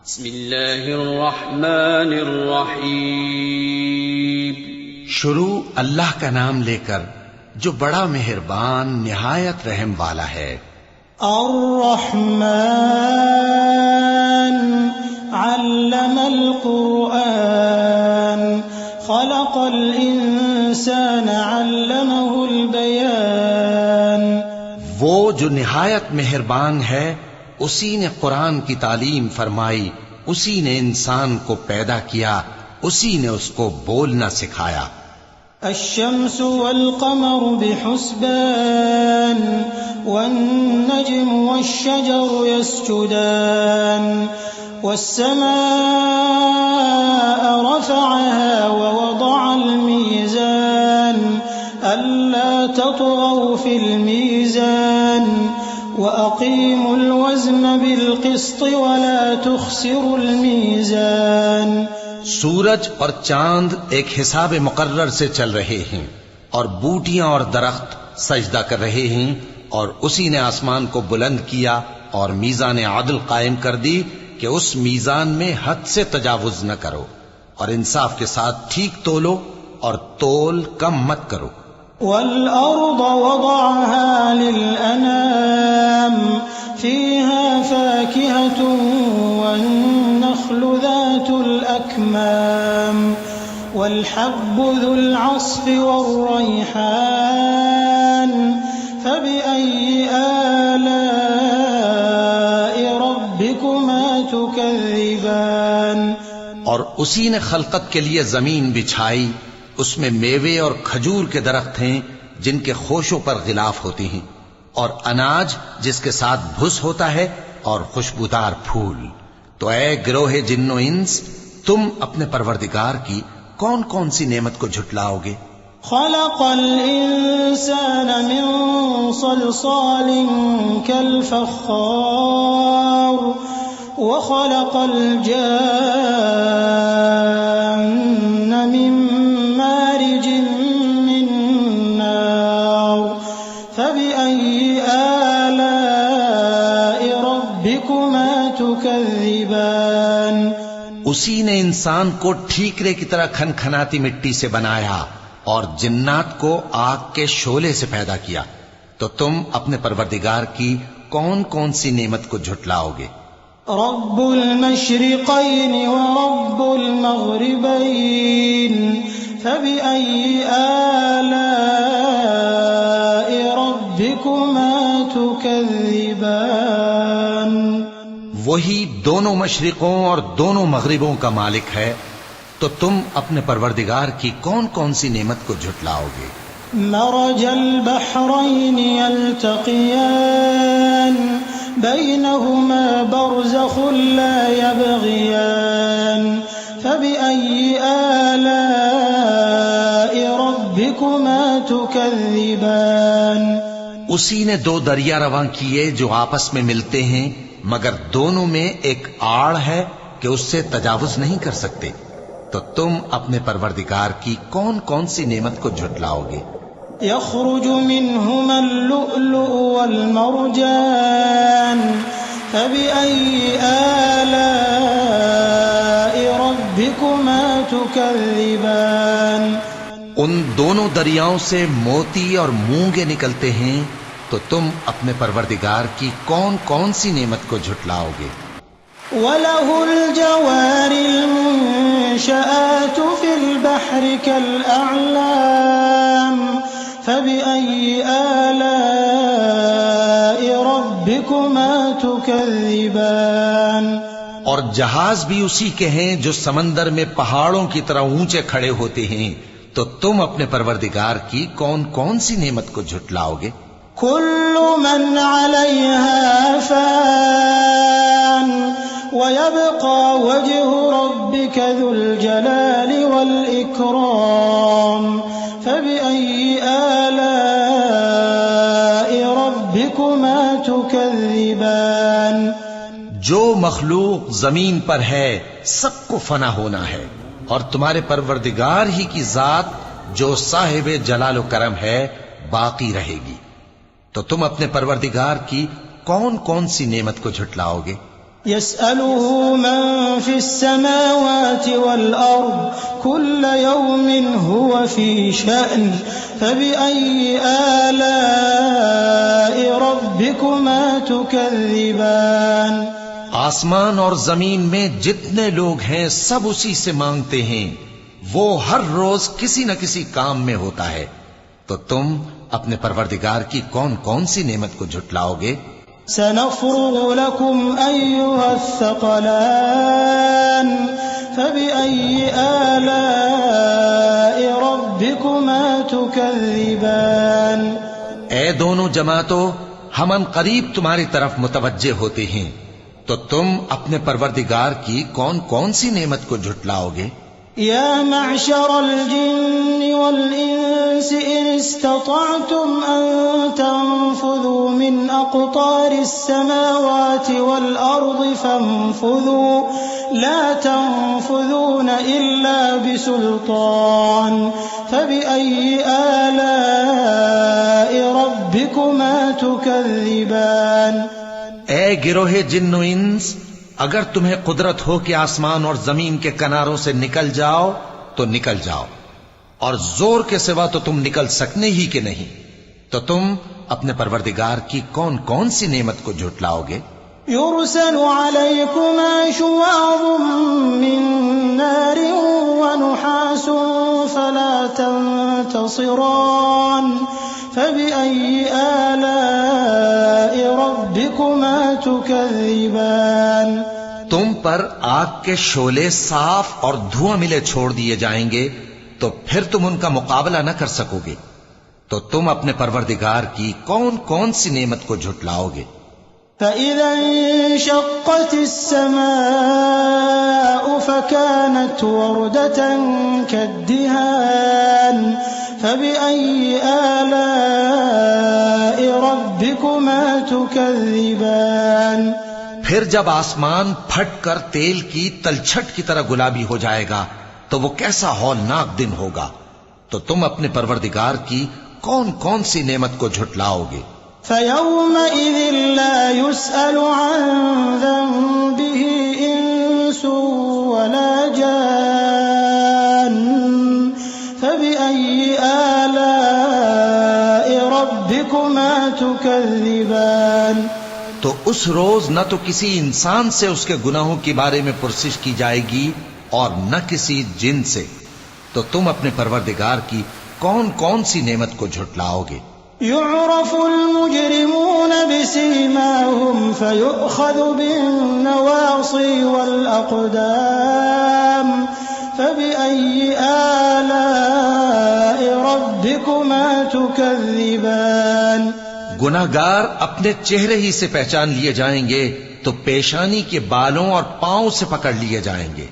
بسم اللہ الرحمن الرحیم. شروع اللہ کا نام لے کر جو بڑا مہربان نہایت رحم والا ہے. الرحمن علم القرآن خلق الانسان علمه البیان. وہ جو نہایت مہربان ہے اسی نے قرآن کی تعلیم فرمائی، اسی نے انسان کو پیدا کیا، اسی نے اس کو بولنا سکھایا. الشمس والقمر بحسبان والنجم والشجر يسجدان والسماء رفعها ووضع الميزان ألا تطغوا في الميزان وأقيموا الوزن بالقسط ولا تخسروا الميزان. سورج اور چاند ایک حساب مقرر سے چل رہے ہیں اور بوٹیاں اور درخت سجدہ کر رہے ہیں، اور اسی نے آسمان کو بلند کیا اور میزان عدل قائم کر دی کہ اس میزان میں حد سے تجاوز نہ کرو، اور انصاف کے ساتھ ٹھیک تولو اور تول کم مت کرو. والأرض وضعها للأنام فيها فاكهة والنخل ذات الأكمام والحب ذو العصف والريحان فبأي آلاء ربكما تكذبان. اور اسی نے خلقت کے لیے زمین بچھائی، اس میں میوے اور کھجور کے درخت ہیں جن کے خوشوں پر غلاف ہوتی ہیں، اور اناج جس کے ساتھ بھس ہوتا ہے، اور خوشبودار پھول. تو اے گروہ جن و انس، تم اپنے پروردگار کی کون کون سی نعمت کو جھٹلاؤ گے؟ خلق الانسان من صلصال كالفخار وخلق الجان من مارج من نار فبأي آلاء ربكما تكذبان. اسی نے انسان کو ٹھیکرے کی طرح کھنکھناتی مٹی سے بنایا اور جنات کو آگ کے شعلے سے پیدا کیا. تو تم اپنے پروردگار کی کون کون سی نعمت کو جھٹلاؤ گے؟ رب المشرقين ورب المغربين فبأي آلاء ربكما تكذبان. وہی دونوں مشرقوں اور دونوں مغربوں کا مالک ہے، تو تم اپنے پروردگار کی کون کون سی نعمت کو جھٹلاؤ گے؟ مرج البحرين يلتقيان بينهما برزخ لا يبغيان فبأي آلاء ربكما تكذبان. اسی نے دو دریا رواں کیے جو آپس میں ملتے ہیں، مگر دونوں میں ایک آڑ ہے کہ اس سے تجاوز نہیں کر سکتے. تو تم اپنے پروردگار کی کون کون سی نعمت کو جھٹلاؤ گے؟ يخرج منهما اللؤلؤ والمرجان فبأي آلاء ربكما تكذبان. ان دونوں دریاؤں سے موتی اور مونگے نکلتے ہیں، تو تم اپنے پروردگار کی کون کون سی نعمت کو جھٹلاؤ گے؟ وله الجوار المنشآت في البحر كالأعلام فبأي آلاء ربكما تكذبان. اور جہاز بھی اسی کے ہیں جو سمندر میں پہاڑوں کی طرح اونچے کھڑے ہوتے ہیں. تو تم اپنے پروردگار کی کون کون سی نعمت کو جھٹلاؤ گے؟ كل من عليها فان ويبقى وجه ربك ذو الجلال والإكرام فبأي آلاء ربكما تكذبان. جو مخلوق زمین پر ہے سب کو فنا ہونا ہے، اور تمہارے پروردگار ہی کی ذات جو صاحب جلال و کرم ہے باقی رہے گی. تو تم اپنے پروردگار کی کون کون سی نعمت کو جھٹلاؤ گے؟ يسأله من في السماوات والأرض كل يوم هو في شأن فبأي آلاء ربكما تكذبان آسمان اور زمین میں جتنے لوگ ہیں سب اسی سے مانگتے ہیں، وہ ہر روز کسی نہ کسی کام میں ہوتا ہے، تو تم اپنے پروردگار کی کون کون سی نعمت کو جھٹلاؤ گے؟ سنفرغ لكم أيها الثقلان فبأي آلاء ربكما تكذبان اے دونوں جماعتوں، ہم ان قریب تمہاری طرف متوجہ ہوتے ہیں، تو تم اپنے پروردگار کی کون کون سی نعمت کو جھٹلاؤ گے؟ يا معشر الجن والإنس إن استطعتم أن تنفذوا من أقطار السماوات والأرض فانفذوا لا تنفذون إلا بسلطان فبأي آلاء ربكما تكذبان اے گروہ جن و انس، اگر تمہیں قدرت ہو کہ آسمان اور زمین کے کناروں سے نکل جاؤ تو نکل جاؤ، اور زور کے سوا تو تم نکل سکنے ہی کہ نہیں، تو تم اپنے پروردگار کی کون کون سی نعمت کو جھٹلاؤ گے؟ يرسل عليكما شواظ من نار ونحاس فلا تنتصران فبأي آلاء ربكما تكذبان تم پر آگ کے شعلے صاف اور دھواں ملے چھوڑ دیے جائیں گے، تو پھر تم ان کا مقابلہ نہ کر سکو گے، تو تم اپنے پروردگار کی کون کون سی نعمت کو جھٹلاؤ گے؟ فإذا انشقت السماء فكانت وردة كالدهان فبأي آلاء ربكما تكذبان پھر جب آسمان پھٹ کر تیل کی تلچھٹ کی طرح گلابی ہو جائے گا تو وہ کیسا ہولناک دن ہوگا، تو تم اپنے پروردگار کی کون کون سی نعمت کو جھٹلاؤ گے؟ فيومئذ لا يسأل عن ذنبه إنس ولا جان فبأي آلاء ربكما تكذبان تو اس روز نہ تو کسی انسان سے اس کے گناہوں کے بارے میں پرسش کی جائے گی اور نہ کسی جن سے، تو تم اپنے پروردگار کی کون کون سی نعمت کو جھٹلاؤ گے؟ يعرف المجرمون بسيماهم فيؤخذ بالنواصي والأقدام فبأي آلاء ربكما تكذبان گناہگار اپنے چہرے ہی سے پہچان لیے جائیں گے تو پیشانی کے بالوں اور پاؤں سے پکڑ لیے جائیں گے،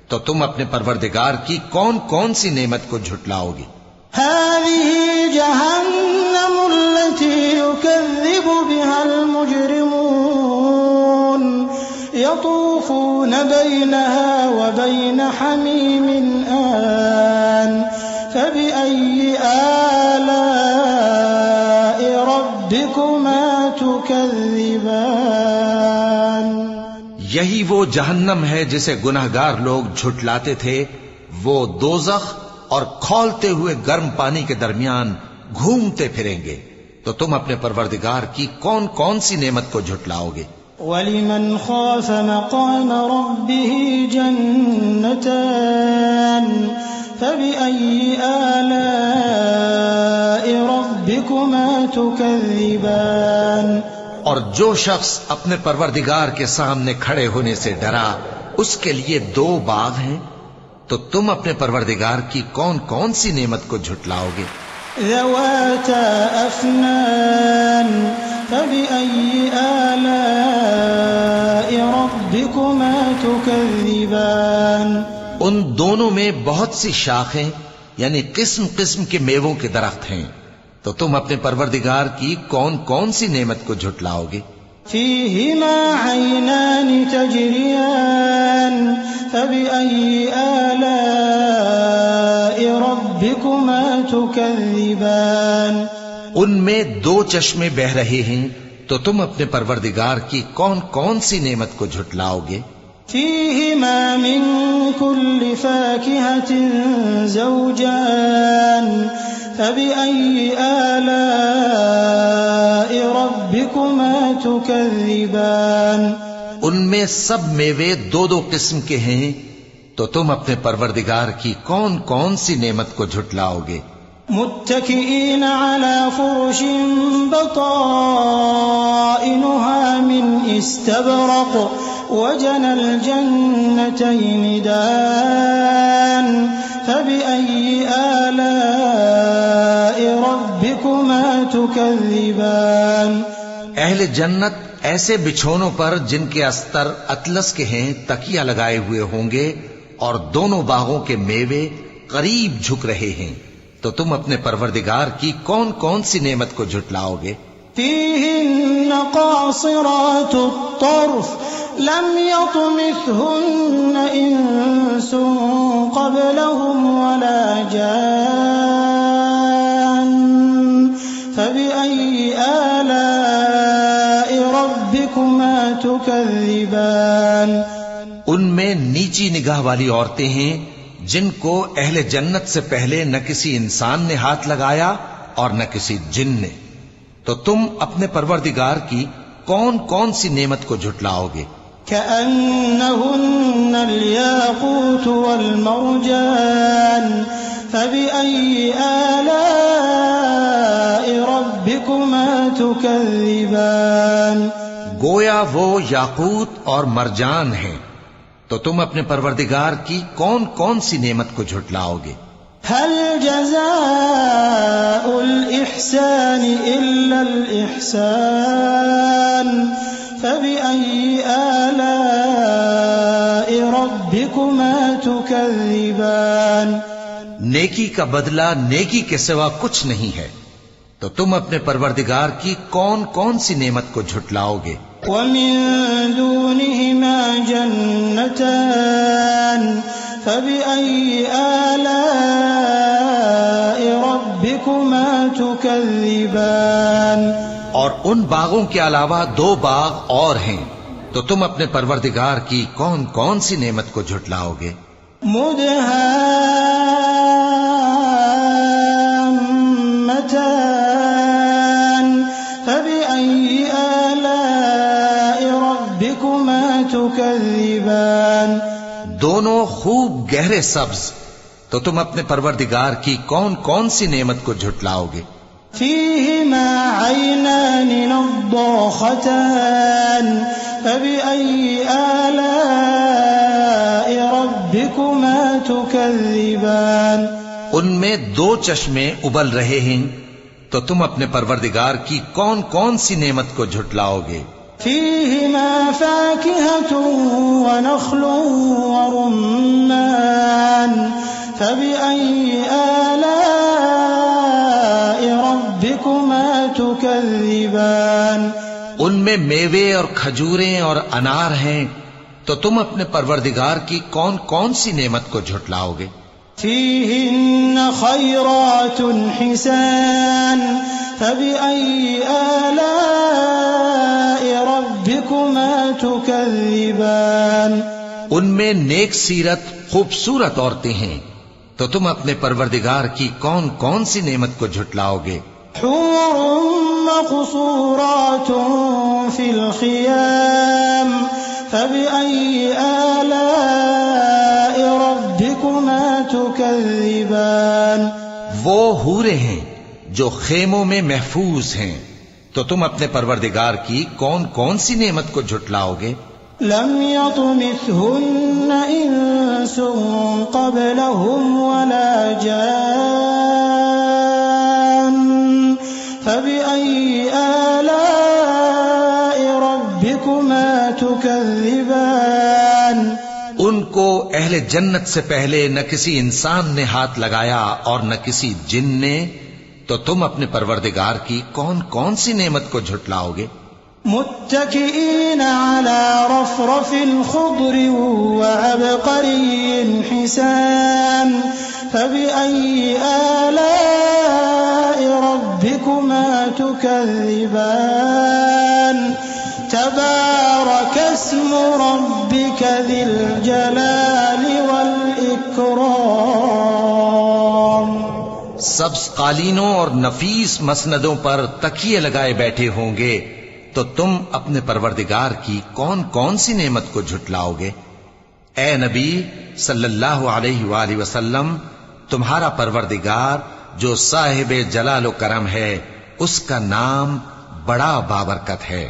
تو تم اپنے پروردگار کی کون کون سی نعمت کو جھٹلاؤ گے؟ هذه جهنم التي يكذب بها المجرمون يطوفون بينها وبين حميم آن فبأي آلاء ربكما تكذبان یہی وہ جہنم ہے جسے گناہگار لوگ جھٹلاتے تھے، وہ دوزخ اور کھولتے ہوئے گرم پانی کے درمیان گھومتے پھریں گے، تو تم اپنے پروردگار کی کون کون سی نعمت کو جھٹلاؤ گے؟ وَلِمَنْ خَافَ مَقَامَ رَبِّهِ جَنَّتَانِ فَبِأَيِّ آلَاءِ رَبِّكُمَا تُكَذِّبَانِ اور جو شخص اپنے پروردگار کے سامنے کھڑے ہونے سے ڈرا، اس کے لیے دو باغ ہیں، تو تم اپنے پروردگار کی کون کون سی نعمت کو جھٹلاؤ گے؟ ذواتا افنان فبأي آلاء ربكما تكذبان ان دونوں میں بہت سی شاخیں یعنی قسم قسم کے میووں کے درخت ہیں، تو تم اپنے پروردگار کی کون کون سی نعمت کو جھٹلاؤ گے؟ فيهما عينان تجريان فبأي آلاء ربكما تكذبان ان میں دو چشمے بہ رہے ہیں، تو تم اپنے پروردگار کی کون کون سی نعمت کو جھٹلاؤ گے؟ فيهما من كل فاكهة زوجان فبأي آلاء ربكما تكذبان ان میں سب میوے دو دو قسم کے ہیں، تو تم اپنے پروردگار کی کون کون سی نعمت کو جھٹلاؤ گے؟ متكئين على فرش بطائنها من استبرق وجنى الجنتين دان فبأي آلاء ربكما تكذبان اہل جنت ایسے بچھونوں پر جن کے استر اطلس کے ہیں تکیہ لگائے ہوئے ہوں گے، اور دونوں باغوں کے میوے قریب جھک رہے ہیں، تو تم اپنے پروردگار کی کون کون سی نعمت کو جھٹلاؤ گے؟ فيهن قاصرات الطرف لم يطمثهن إنس قبلهم ولا جان فبأي آلاء ربكما تكذبان ان میں نیچی نگاہ والی عورتیں ہیں جن کو اہل جنت سے پہلے نہ کسی انسان نے ہاتھ لگایا اور نہ کسی جن نے، تو تم اپنے پروردگار کی کون کون سی نعمت کو جھٹلاؤ گے؟ كأنهن الياقوت والمرجان فبأي آلاء ربكما تكذبان گویا وہ یاقوت اور مرجان ہیں، تو تم اپنے پروردگار کی کون کون سی نعمت کو جھٹلاؤ گے؟ هل جزاء الإحسان إلا الإحسان فبأي آلاء ربكما تكذبان نیکی کا بدلہ نیکی کے سوا کچھ نہیں ہے، تو تم اپنے پروردگار کی کون کون سی نعمت کو جھٹلاؤ گے؟ ومن دونهما جنتان فبأي آلاء ربكما تكذبان اور ان باغوں کے علاوہ دو باغ اور ہیں، تو تم اپنے پروردگار کی کون کون سی نعمت کو جھٹلاؤ گے؟ مدهامتان فبأي آلاء ربكما تكذبان دونوں خوب گہرے سبز، تو تم اپنے پروردگار کی کون کون سی نعمت کو جھٹلاؤ گے؟ فيهما عينان نضاختان فبأي آلاء ربكما تكذبان ان میں دو چشمے ابل رہے ہیں، تو تم اپنے پروردگار کی کون کون سی نعمت کو جھٹلاؤ گے؟ فيهما فاكهة ونخل ورمان فبأي آلاء ربكما تكذبان ان میں میوے اور کھجوریں اور انار ہیں، تو تم اپنے پروردگار کی کون کون سی نعمت کو جھٹلاؤ گے؟ فيهن خيرات حسان فبأي آلاء ربكما تكذبان ان میں نیک سیرت خوبصورت عورتیں ہیں، تو تم اپنے پروردگار کی کون کون سی نعمت کو جھٹلاؤ گے؟ حور مقصورات في الخيام فبأي آلاء ربكما تكذبان وہ حوریں ہیں جو خیموں میں محفوظ ہیں، تو تم اپنے پروردگار کی کون کون سی نعمت کو جھٹلاؤ گے؟ لم يطمثهن إنس قبلهم ولا جان فبأي آلاء ربكما تكذبان ان کو اہل جنت سے پہلے نہ کسی انسان نے ہاتھ لگایا اور نہ کسی جن نے، تو تم اپنے پروردگار کی کون کون سی نعمت کو جھٹلاؤ گے؟ متكئين على رفرف خضر وعبقري حسان فبأي آلاء ربكما تكذبان ربكما تكذبان اسم ربك ذي الجلال والإكرام. سبز قالینوں اور نفیس مسندوں پر تکیے لگائے بیٹھے ہوں گے تو تم اپنے پروردگار کی کون کون سی نعمت کو جھٹلاؤ گے؟ اے نبی صلی اللہ علیہ وآلہ وسلم، تمہارا پروردگار جو صاحب جلال و کرم ہے، اس کا نام بڑا بابرکت ہے.